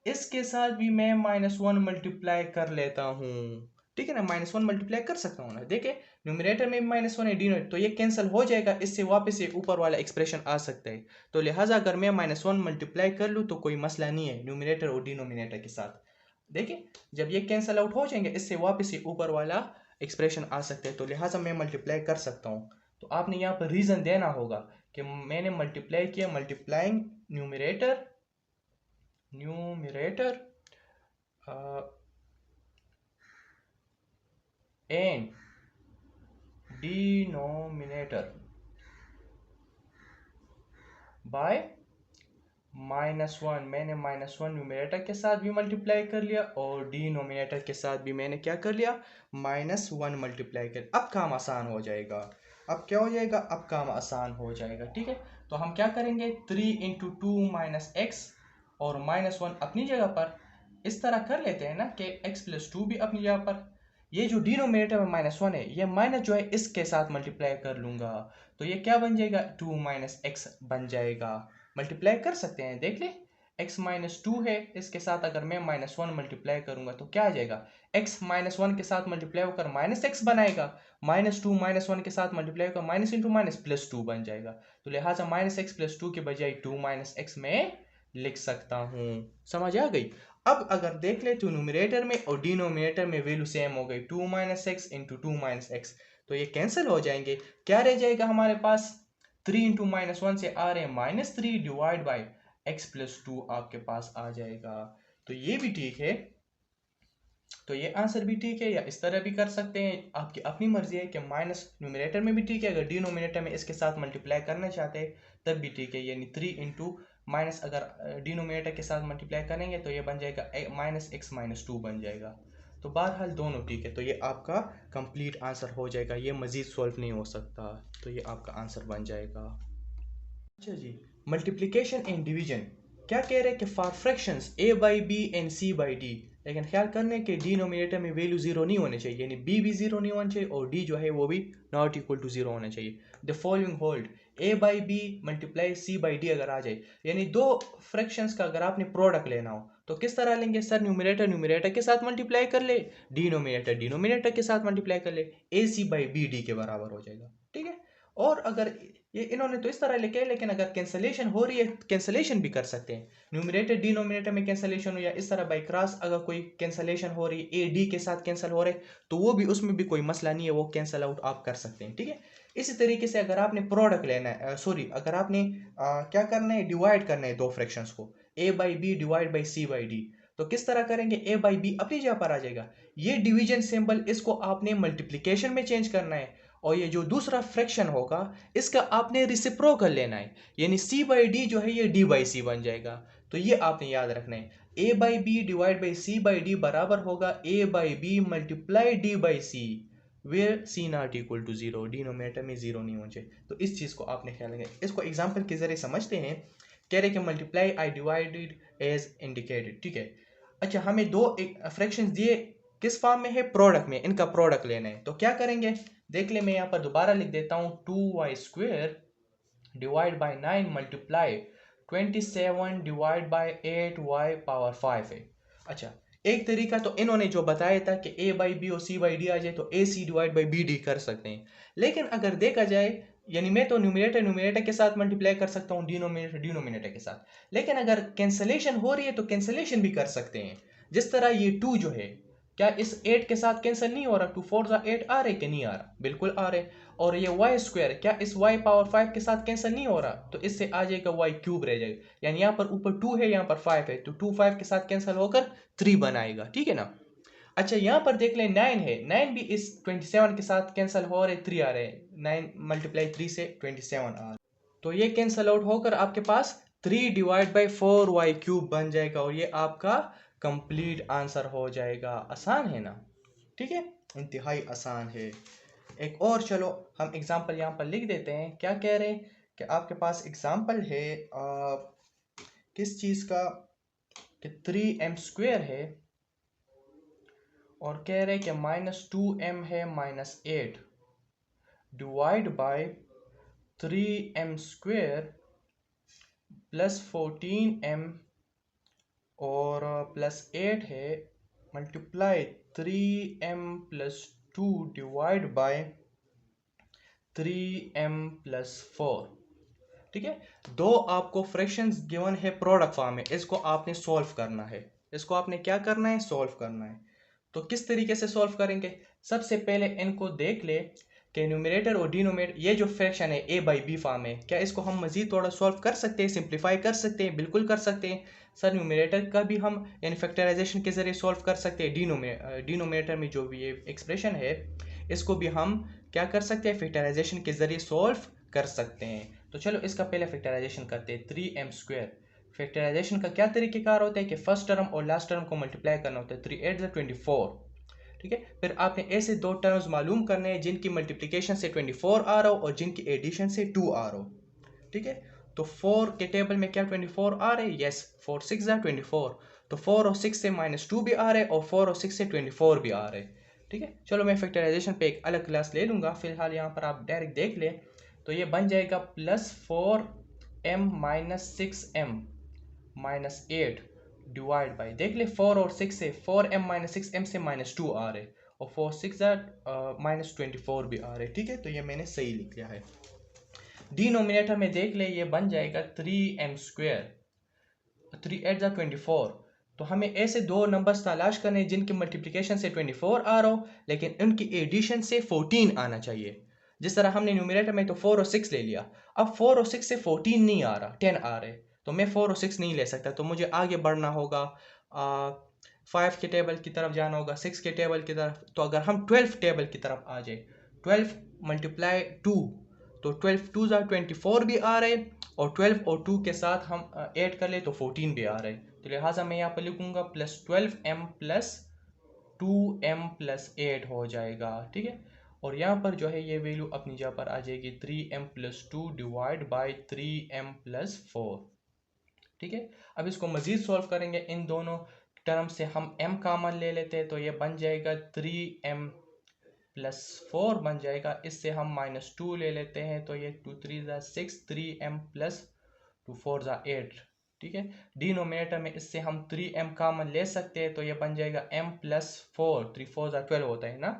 Speaker 1: इसके साथ भी मैं -1 मल्टीप्लाई कर लेता हूँ। ठीक है ना, -1 मल्टीप्लाई कर सकता हूँ ना, देखिए न्यूमरेटर में -1 है, डिनोमिनेटर तो ये कैंसिल हो जाएगा, इससे वापस से ऊपर वाला एक्सप्रेशन आ सकता है। तो लिहाजा अगर मैं -1 मल्टीप्लाई कर लूँ तो कोई मसला नहीं है न्यूमरेटर और डिनोमिनेटर के साथ। देखिए जब ये कैंसिल आउट हो जाएंगे इससे वापस से ऊपर वाला एक्सप्रेशन आ सकता है, तो लिहाजा मैं मल्टीप्लाई कर सकता हूँ। तो आपने यहाँ पर रीज़न देना होगा कि मैंने मल्टीप्लाई किया, multiplying numerator and denominator by -1। मैंने -1 न्यूमरेटर के साथ भी मल्टीप्लाई कर लिया और डिनोमिनेटर के साथ भी मैंने क्या कर लिया, -1 मल्टीप्लाई कर। अब काम आसान हो जाएगा। अब क्या हो जाएगा, अब काम आसान हो जाएगा। ठीक है, तो हम क्या करेंगे, 3 इंटू टू माइनस एक्स और -1 अपनी जगह पर इस तरह कर लेते हैं ना कि x प्लस टू भी अपनी जगह पर। ये जो डिनोमिनेटर में -1 है, ये माइनस जो है इसके साथ मल्टीप्लाई कर लूंगा, तो ये क्या बन जाएगा, 2 माइनस एक्स बन जाएगा। मल्टीप्लाई कर सकते हैं, देख ले x माइनस टू है, इसके साथ अगर मैं -1 मल्टीप्लाई करूंगा तो क्या आ जाएगा, x -1 के साथ मल्टीप्लाई होकर -x बनाएगा, -2 -1 के साथ मल्टीप्लाई होकर minus into minus plus two बन जाएगा। तो लिहाजा -x प्लस टू के बजाय 2 x में लिख सकता हूँ। समझ आ गई? अब अगर देख ले तो न्यूमरेटर में और डिनोमिनेटर में वैल्यू सेम हो गई, 2 x इंटू टू x, तो ये कैंसिल हो जाएंगे। क्या रह जाएगा हमारे पास, 3 इंटू -1 से आ रहे हैं -3 divide by x plus two आपके पास आ जाएगा। तो ये भी ठीक है, तो ये आंसर भी ठीक है, या इस तरह भी कर सकते हैं, आपकी अपनी मर्जी है कि माइनस न्यूमरेटर में भी ठीक है, अगर डिनोमिनेटर में इसके साथ मल्टीप्लाई करना चाहते हैं तब भी ठीक है, यानी 3 इंटू माइनस अगर डिनोमिनेटर के साथ मल्टीप्लाई करेंगे तो ये बन जाएगा -x माइनस टू बन जाएगा। तो बहरहाल दोनों ठीक है, तो ये आपका कंप्लीट आंसर हो जाएगा, ये मज़ीद सॉल्व नहीं हो सकता, तो ये आपका आंसर बन जाएगा। अच्छा जी, मल्टीप्लिकेशन एंड डिवीजन क्या कह रहे हैं कि for fractions a by b and c by d, लेकिन ख्याल करने के डिनोमिनेटर में वैल्यू जीरो नहीं होने चाहिए, यानी b भी जीरो नहीं होना चाहिए और d जो है वो भी नॉट इक्वल टू जीरो होना चाहिए। The following hold, a by b multiply c by d अगर आ जाए, यानी दो फ्रैक्शंस का अगर आपने प्रोडक्ट लेना हो तो किस तरह लेंगे सर, न्यूमरेटर न्यूमरेटर के साथ मल्टीप्लाई कर ले, डिनोमिनेटर डिनोमिनेटर के साथ मल्टीप्लाई कर ले, ए सी बाई बी डी के बराबर हो जाएगा। ठीक है, और अगर ये इन्होंने तो इस तरह लिखे है, लेकिन अगर कैंसलेशन हो रही है कैंसलेशन भी कर सकते हैं, न्यूमरेटर डिनोमिनेटर में कैंसलेशन हो या इस तरह बाई क्रॉस अगर कोई कैंसलेशन हो रही है, ए डी के साथ कैंसिल हो रहे तो वो भी, उसमें भी कोई मसला नहीं है, वो कैंसिल आउट आप कर सकते हैं। ठीक है, इसी तरीके से अगर आपने प्रोडक्ट लेना है, सॉरी अगर आपने क्या करना है, डिवाइड करना है दो फ्रैक्शंस को, a by b divide by c by d, तो किस तरह करेंगे, ए बाई बी अपनी जगह पर आ जाएगा, ये डिवीजन सिंबल इसको आपने मल्टीप्लिकेशन में चेंज करना है, और ये जो दूसरा फ्रैक्शन होगा इसका आपने रिसिप्रोकल लेना है, यानी c बाई डी जो है ये d बाई सी बन जाएगा। तो ये आपने याद रखना है, a by b divide by c by d बराबर होगा a by b multiply d by c, where c not equal to zero, denominator में जीरो नहीं होना चाहिए। तो इस चीज़ को आपने ख्याल रखना है। इसको एग्जाम्पल के जरिए समझते हैं, कह रहे कि multiply I divided as indicated. ठीक है, अच्छा हमें दो फ्रैक्शंस दिए, किस फॉर्म में है, प्रोडक्ट में, इनका प्रोडक्ट लेना है, तो क्या करेंगे, देख ले मैं यहाँ पर दोबारा लिख देता हूँ, 2y square divide by 9 multiply 27 divide by 8y power 5 है। अच्छा, एक तरीका तो इन्होंने जो बताया था कि a बाई बी और c बाई डी आ जाए तो a c divide by b d कर सकते हैं, लेकिन अगर देखा जाए, यानी मैं तो न्यूमरेटर न्यूमरेटर के साथ मल्टीप्लाई कर सकता हूँ, डिनोमिनेटर डिनोमिनेटर के साथ, लेकिन अगर कैंसलेशन हो रही है तो कैंसलेशन भी कर सकते हैं। जिस तरह ये 2 जो है, क्या इस 8 के साथ कैंसिल नहीं हो रहा? 2 4 8 आ रहे कि नहीं आ रहा? बिल्कुल आ रहे। और ये y स्क्वायर क्या इस y पावर 5 के साथ कैंसिल नहीं हो रहा? तो इससे आ जाएगा y क्यूब रह जाएगा, यानी यहाँ पर ऊपर 2 है, यहाँ पर 5 है, तो 2 5 के साथ कैंसिल होकर 3 बनाएगा, ठीक है ना। अच्छा यहाँ पर देख लें 9 है, 9 भी इस 27 के साथ कैंसिल हो रहे, 3 आ रहे हैं, 9 मल्टीप्लाई 3 से 27 आ रहा है, तो ये कैंसिल आउट होकर आपके पास 3 डिवाइड बाई 4y क्यूब बन जाएगा और ये आपका कंप्लीट आंसर हो जाएगा। आसान है ना, ठीक है, इंतहाई आसान है। एक और चलो हम एग्जांपल यहाँ पर लिख देते हैं। क्या कह रहे हैं कि आपके पास एग्जांपल है किस चीज़ का, कि 3m स्क्वेयर है और कह रहे हैं कि -2m है -8 divide by 3m square plus 14m और प्लस 8 है multiply 3m plus 2 divide by 3m plus 4, ठीक है। दो आपको फ्रैक्शंस गिवन है प्रोडक्ट फॉर्म में, इसको आपने सॉल्व करना है, इसको आपने क्या करना है? सॉल्व करना है। तो किस तरीके से सॉल्व करेंगे? सबसे पहले इनको देख ले कि न्यूमरेटर और डिनोमिनेटर, ये जो फ्रैक्शन है a बाई बी फॉर्म है, क्या इसको हम मजीद थोड़ा सॉल्व कर सकते हैं, सिंप्लीफाई कर सकते हैं? बिल्कुल कर सकते हैं सर। न्यूमरेटर का भी हम यानी फैक्टराइजेशन के जरिए सॉल्व कर सकते हैं। डिनोमिनेटर में जो भी ये एक्सप्रेशन है, इसको भी हम क्या कर सकते हैं? फैक्टराइजेशन के जरिए सॉल्व कर सकते हैं। तो चलो इसका पहले फैक्टराइजेशन करते हैं। 3m स्क्वायर, फैक्टराइजेशन का क्या तरीकेकार होता है कि फर्स्ट टर्म और लास्ट टर्म को मल्टीप्लाई करना होता है। 3 8 24, ठीक है। फिर आपने ऐसे दो टर्म्स मालूम करने हैं जिनकी मल्टीप्लिकेशन से 24 आ रहा हो और जिनकी एडिशन से 2 आ रहा हो, ठीक है। तो 4 के टेबल में क्या 24 आ रहे हैं? यस, 4 6 24, तो 4 और 6 से -2 भी आ रहे हैं और 4 और 6 से 24 भी आ रहे हैं, ठीक है। चलो मैं फैक्टराइजेशन पे एक अलग क्लास ले लूँगा, फिलहाल यहाँ पर आप डायरेक्ट देख लें। तो ये बन जाएगा +4m -6m -8 डिवाइड बाई, देख ले 4 और 6 से 4m -6m से -2 आ रहे और 4 6 -24 भी आ रहे, ठीक है। तो ये मैंने सही लिख लिया है। डिनोमिनेटर में देख ले ये बन जाएगा 3m स्क्वेयर, 3 8 24। तो हमें ऐसे दो नंबर्स तलाश करने जिनकी मल्टीप्लिकेशन से 24 आ रहा हो लेकिन उनकी एडिशन से 14 आना चाहिए। जिस तरह हमने न्यूमरेटर में तो 4 और 6 ले लिया, अब 4 और 6 से 14 नहीं आ रहा, 10 आ रहे, तो मैं 4 और 6 नहीं ले सकता, तो मुझे आगे बढ़ना होगा, 5 के टेबल की तरफ जाना होगा, 6 के टेबल की तरफ। तो अगर हम 12 टेबल की तरफ आ जाए, 12 मल्टीप्लाई 2, तो 12 2 24 भी आ रहे और 12 और 2 के साथ हम ऐड कर ले तो 14 भी आ रहे। तो लिहाजा मैं यहाँ पर लिखूँगा +12m + 2m + 8 हो जाएगा, ठीक है। और यहाँ पर जो है ये वैल्यू अपनी जगह पर आ जाएगी 3m + 2 डिवाइड बाई 3m + 4, ठीक है। अब इसको मज़ीद सॉल्व करेंगे, इन दोनों टर्म से हम m कॉमन ले लेते हैं, तो ये बन जाएगा 3m + 4 बन जाएगा। इससे हम -2 ले लेते हैं, तो ये 2 3 6, 3m + 2 4 8, ठीक है। डिनोमिनेटर में इससे हम 3m कॉमन ले सकते हैं, तो ये बन जाएगा m + 4, 3 4 12 होता है ना,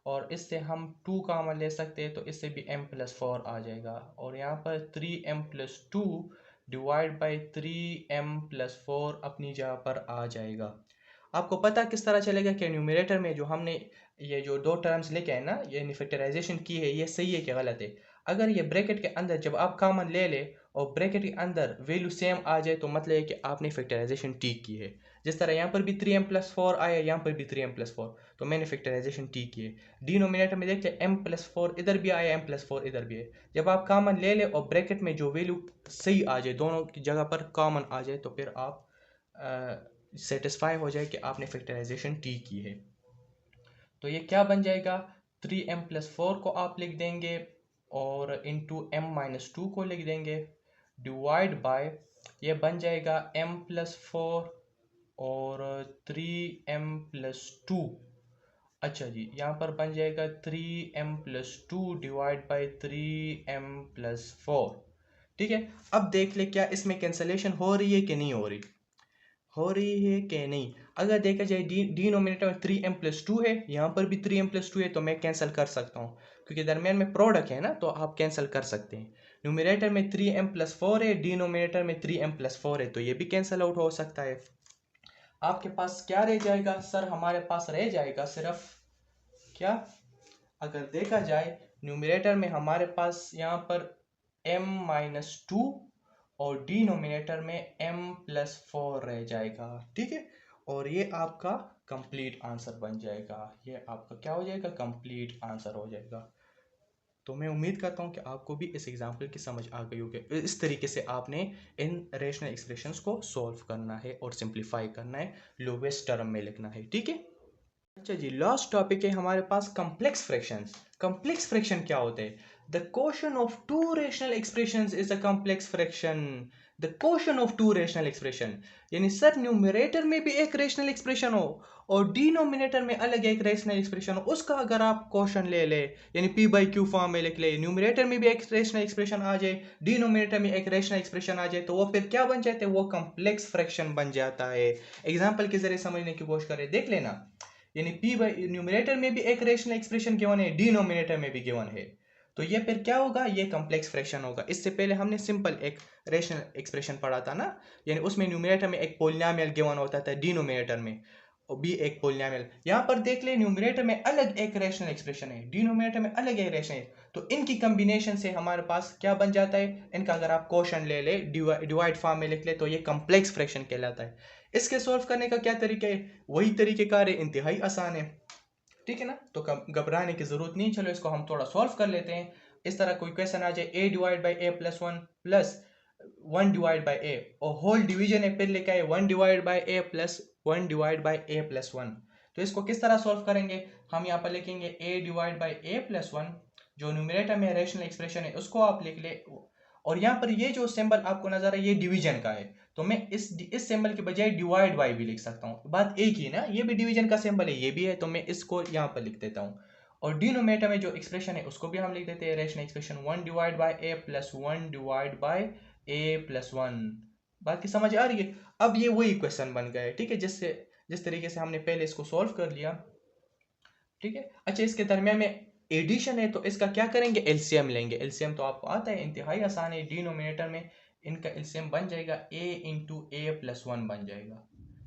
Speaker 1: और इससे हम 2 कॉमन ले सकते हैं, तो इससे भी m + 4 आ जाएगा। और यहाँ पर 3m + 2 डिवाइड बाई 3m + 4 अपनी जगह पर आ जाएगा। आपको पता किस तरह चलेगा कि न्यूमरेटर में जो हमने ये जो दो टर्म्स लेके आए ना, ये फैक्टराइजेशन की है, ये सही है कि गलत है? अगर ये ब्रैकेट के अंदर जब आप कॉमन ले ले और ब्रैकेट के अंदर वैल्यू सेम आ जाए तो मतलब है कि आपने फैक्टराइजेशन ठीक की है। जिस तरह यहाँ पर भी 3m + 4 आया, यहाँ पर भी 3m + 4, तो मैंने फैक्टराइजेशन ठीक की है। डिनोमिनेटर में देखिए m + 4 इधर भी आया, m + 4 इधर भी है। जब आप कॉमन ले ले और ब्रैकेट में जो वैल्यू सही आ जाए, दोनों की जगह पर कॉमन आ जाए, तो फिर आप सेटिस्फाई हो जाए कि आपने फैक्टराइजेशन ठीक की है। तो ये क्या बन जाएगा? 3m + 4 को आप लिख देंगे और इंटू m - 2 को लिख देंगे डिवाइड बाय, ये बन जाएगा m + 4 और 3m + 2। अच्छा जी, यहाँ पर बन जाएगा 3m + 2 डिवाइड बाई 3m + 4, ठीक है। अब देख ले क्या इसमें कैंसलेशन हो रही है कि नहीं हो रही, हो रही है कि नहीं। अगर देखा जाए डिनोमिनेटर में 3m + 2 है, यहाँ पर भी 3m + 2 है, तो मैं कैंसिल कर सकता हूँ क्योंकि दरमियान में प्रोडक्ट है ना, तो आप कैंसिल कर सकते हैं। न्यूमरेटर में 3m + 4 है, डिनोमिनेटर में 3m + 4 है, तो ये भी कैंसिल आउट हो सकता है। आपके पास क्या रह जाएगा सर? हमारे पास रह जाएगा सिर्फ क्या, अगर देखा जाए न्यूमरेटर में हमारे पास यहाँ पर m-2 और डिनोमिनेटर में m+4 रह जाएगा, ठीक है। और ये आपका कंप्लीट आंसर बन जाएगा, ये आपका क्या हो जाएगा, कंप्लीट आंसर हो जाएगा। तो मैं उम्मीद करता हूँ कि आपको भी इस एग्जाम्पल की समझ आ गई होगी। इस तरीके से आपने इन रेशनल एक्सप्रेशंस को सॉल्व करना है और सिंप्लीफाई करना है, लोवेस्ट टर्म में लिखना है, ठीक है। अच्छा जी, लास्ट टॉपिक है हमारे पास कॉम्प्लेक्स फ्रैक्शंस। कॉम्प्लेक्स फ्रैक्शन क्या होते हैं? The quotient of two rational expressions is a complex fraction. The quotient of two rational expression, यानी सर न्यूमरेटर में भी एक रेशनल एक्सप्रेशन हो और डिनोमिनेटर में अलग एक रेशनल एक्सप्रेशन हो, उसका अगर आप क्वोशंट ले ले, यानी p बाई क्यू फॉर्म में लिख ले, न्यूमरेटर में भी एक रेशनल एक्सप्रेशन आ जाए, डिनोमिनेटर में एक रेशनल एक्सप्रेशन आ जाए, तो वो फिर क्या बन जाते हैं? वो कॉम्प्लेक्स फ्रैक्शन बन जाता है। एग्जाम्पल के जरिए समझने की कोशिश करें, देख लेना। यानी p बाई न्यूमरेटर में भी एक रेशनल एक्सप्रेशन गिवन है, डिनोमिनेटर में भी गिवन है, तो ये फिर क्या होगा? ये कॉम्प्लेक्स फ्रैक्शन होगा। इससे पहले हमने सिंपल एक रेशनल एक्सप्रेशन पढ़ा था ना, यानी उसमें न्यूमरेटर में एक पोलिनोमियल गिवन होता था, डिनोमिनेटर में भी एक पोलिनोमियल। यहाँ पर देख ले, न्यूमरेटर में अलग एक रेशनल एक्सप्रेशन है, डिनोमिनेटर में अलग एक रेशनल, तो इनकी कॉम्बिनेशन से हमारे पास क्या बन जाता है? इनका अगर आप क्वोशंट ले ले, डिवाइड फॉर्म में लिख ले, तो ये कॉम्प्लेक्स फ्रैक्शन कहलाता है। इसके सॉल्व करने का क्या तरीका है? वही तरीकेकार है, इंतहाई आसान है, ठीक है ना। तो घबराने की जरूरत नहीं, चलो इसको हम थोड़ा सॉल्व कर लेते हैं। इस तरह कोई क्वेश्चन आ जाए, a divide by a plus 1 plus 1 divide by a, और होल डिवीजन है, फिर लिखा है 1 divide by a plus 1 divide by a plus 1। तो इसको किस तरह सॉल्व करेंगे? हम यहाँ पर लिखेंगे a divide by a plus 1, जो न्यूमरेटर में रेशनल एक्सप्रेशन है उसको आप लिख ले, और यहाँ पर ये जो सिंबल आपको नजर है ये डिवीजन का है, तो मैं इस सिंबल के बजाय डिवाइड बाई भी लिख सकता हूँ, बात एक ही ना, ये भी डिवीजन का सिंबल है, ये भी है, तो मैं इसको यहाँ पर लिख देता हूँ। और डिनोमिनेटर में जो एक्सप्रेशन है उसको भी हम लिख देते हैं, rational expression 1 divide by a plus 1 divide by a plus 1। बात की समझ आ रही है? अब ये वही क्वेश्चन बन गए, ठीक है, जिस तरीके से हमने पहले इसको सॉल्व कर लिया, ठीक है। अच्छा, इसके दरमियान में एडिशन है, तो इसका क्या करेंगे? एलसीएम लेंगे। एलसीएम तो आपको आता है, इंतहाई आसान है। डिनोमिनेटर में इनका एलसीएम बन जाएगा a इंटू ए प्लस 1 बन जाएगा,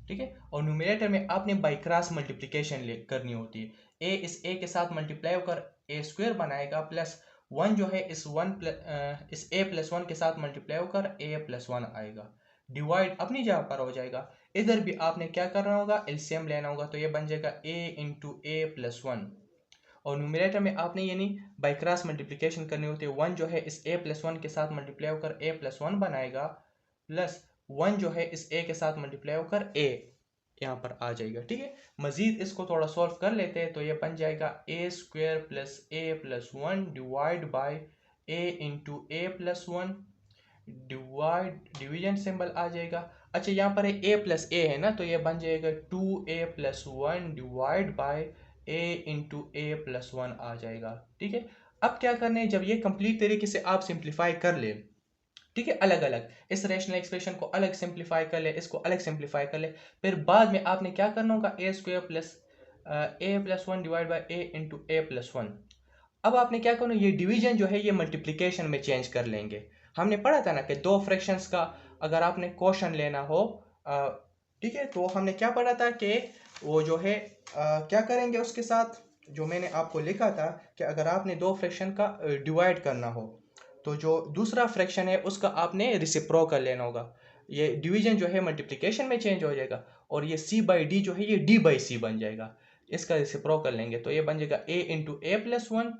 Speaker 1: ठीक है। और न्यूमिनेटर में आपने बाई क्रॉस मल्टीप्लीकेशन करनी होती है, a इस a के साथ मल्टीप्लाई होकर a स्क्वायर बनाएगा, प्लस 1 जो है इस a प्लस 1 के साथ मल्टीप्लाई होकर a प्लस 1 आएगा, डिवाइड अपनी जगह पर हो जाएगा। इधर भी आपने क्या करना होगा? एलसीएम लेना होगा, तो ये बन जाएगा a इंटू ए प्लस 1, और न्यूमिनेटर में आपने यानी बाई क्रॉस मल्टीप्लिकेशन करनी होती है, 1 जो है इस a प्लस 1 के साथ मल्टीप्लाई होकर a प्लस 1 बनाएगा, प्लस 1 जो है इस a के साथ मल्टीप्लाई होकर a यहाँ पर आ जाएगा, ठीक है। मजीद इसको थोड़ा सॉल्व कर लेते हैं, तो ये बन जाएगा a square plus a plus 1 divide by a into a plus 1, division symbol आ जाएगा। अच्छा, यहाँ पर a प्लस ए है ना, तो ये बन जाएगा 2a plus 1 divide by a into a plus 1 आ जाएगा, ठीक है। अब क्या करना है, जब ये कंप्लीट तरीके से आप सिंप्लीफाई कर ले, ठीक है, अलग अलग इस रेशनल एक्सप्रेशन को अलग सिंप्लीफाई कर ले, इसको अलग सिंप्लीफाई कर ले, फिर बाद में आपने क्या करना होगा? A square plus a plus 1 divide by a into a plus 1। अब आपने क्या करना, ये डिवीजन जो है ये मल्टीप्लिकेशन में चेंज कर लेंगे। हमने पढ़ा था ना कि दो फ्रैक्शंस का अगर आपने क्वोशंट लेना हो, ठीक है, तो हमने क्या पढ़ा था कि वो जो है क्या करेंगे उसके साथ, जो मैंने आपको लिखा था कि अगर आपने दो फ्रैक्शन का डिवाइड करना हो, तो जो दूसरा फ्रैक्शन है उसका आपने रिसिप्रोकल लेना होगा। ये डिवीजन जो है मल्टीप्लिकेशन में चेंज हो जाएगा, और ये c बाई डी जो है ये d बाई सी बन जाएगा, इसका रिसिप्रोकल लेंगे, तो ये बन जाएगा a into a plus 1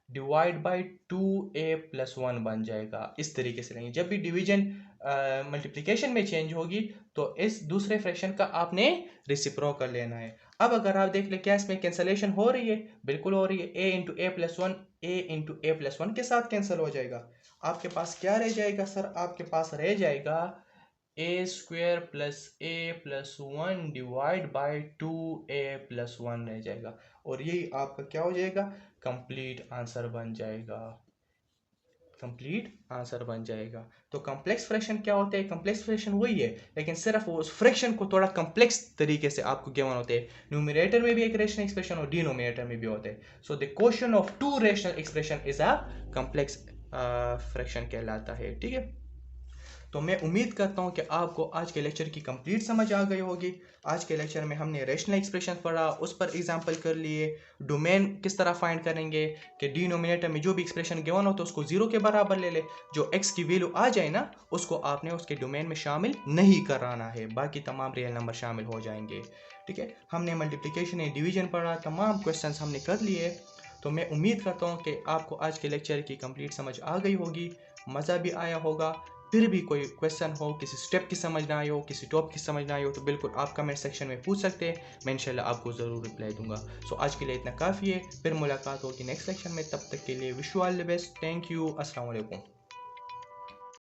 Speaker 1: divide by 2a plus 1 बन जाएगा। इस तरीके से लेंगे, जब भी डिवीजन मल्टीप्लिकेशन में चेंज होगी तो इस दूसरे फ्रैक्शन का आपने रिसिप्रोकल लेना है। अब अगर आप देख ले, क्या इसमें कैंसलेशन हो रही है? बिल्कुल हो रही है। a into a plus 1 a into a plus 1 के साथ कैंसिल हो जाएगा। आपके पास क्या रह जाएगा सर? आपके पास रह जाएगा a square plus a plus 1 divide by 2a plus 1 रह जाएगा, और यही आपका क्या हो जाएगा? कंप्लीट आंसर बन जाएगा, कंप्लीट आंसर बन जाएगा। तो कॉम्प्लेक्स फ्रैक्शन क्या होते हैं? कॉम्प्लेक्स फ्रैक्शन वही है, लेकिन सिर्फ वो उस फ्रैक्शन को थोड़ा कॉम्प्लेक्स तरीके से आपको गिवन होते हैं। न्यूमरेटर में भी एक रेशनल एक्सप्रेशन और डिनोमिनेटर में भी होते हैं। So the quotient of two rational expression is a complex fraction कहलाता है, ठीक है। तो मैं उम्मीद करता हूँ कि आपको आज के लेक्चर की कंप्लीट समझ आ गई होगी। आज के लेक्चर में हमने रेशनल एक्सप्रेशन पढ़ा, उस पर एग्जांपल कर लिए, डोमेन किस तरह फाइंड करेंगे कि डिनोमिनेटर में जो भी एक्सप्रेशन गिवन हो तो उसको जीरो के बराबर ले ले, जो एक्स की वैल्यू आ जाए ना उसको आपने उसके डोमेन में शामिल नहीं कराना है, बाकी तमाम रियल नंबर शामिल हो जाएंगे। ठीक है, हमने मल्टीप्लिकेशन एंड डिवीजन पढ़ा, तमाम क्वेश्चन हमने कर लिए। तो मैं उम्मीद करता हूँ कि आपको आज के लेक्चर की कंप्लीट समझ आ गई होगी, मज़ा भी आया होगा। फिर भी कोई क्वेश्चन हो, किसी स्टेप की समझ ना आई हो, किसी टॉपिक की समझ ना आई हो, तो बिल्कुल आप कमेंट सेक्शन में पूछ सकते हैं, मैं इंशाल्लाह आपको ज़रूर रिप्लाई दूंगा। सो आज के लिए इतना काफ़ी है, फिर मुलाकात होगी नेक्स्ट सेक्शन में, तब तक के लिए wish you all the best, thank you, अस्सलाम वालेकुम।